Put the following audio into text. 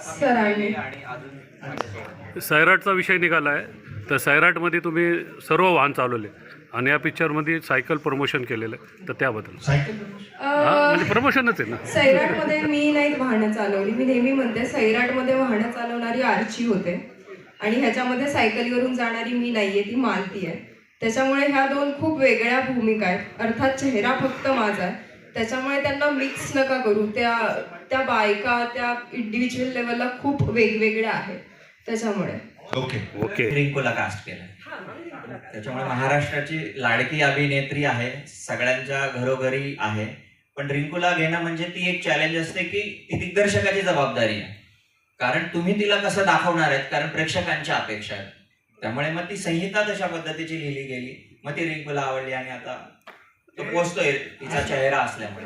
सरांनी आणि अजून सैराटचा विषय निघाला आहे, तर सैराटमध्ये तुम्ही सर्व वाहन चालवले आणि या पिक्चरमध्ये सायकल प्रमोशन केलेलं आहे, तर त्याबद्दल म्हणजे प्रमोशनच आहे ना. सैराटमध्ये मी नाही वाहनं चालवली. मी नेहमी म्हणते सैराटमध्ये वाहनं चालवणारी आर्ची होते आणि ह्याच्यामध्ये सायकलीवरून जाणारी मी नाहीये, ती मालती आहे. त्याच्यामुळे ह्या दोन खूप वेगळ्या भूमिका आहेत. अर्थात चेहरा फक्त माझा आहे, त्याच्यामुळे त्यांना मिक्स नका करू. त्या बायका त्या इंडिव्हिज्युअल लेवलला खूप वेगवेगळ्या आहेत. त्याच्यामुळे ओके रिंकूला कास्ट केलं. त्याच्यामुळे महाराष्ट्राची लाडकी अभिनेत्री आहे, सगळ्यांच्या घरोघरी आहे. पण रिंकूला घेणं म्हणजे ती एक चॅलेंज असते की ती दिग्दर्शकाची जबाबदारी आहे. कारण तुम्ही तिला कसं दाखवणार आहेत, कारण प्रेक्षकांच्या अपेक्षा आहेत. त्यामुळे मग ती संहिता तशा पद्धतीची लिहिली गेली, मग ती रिंकूला आवडली आणि आता तो पोचतोय तिचा चेहरा असल्यामुळे.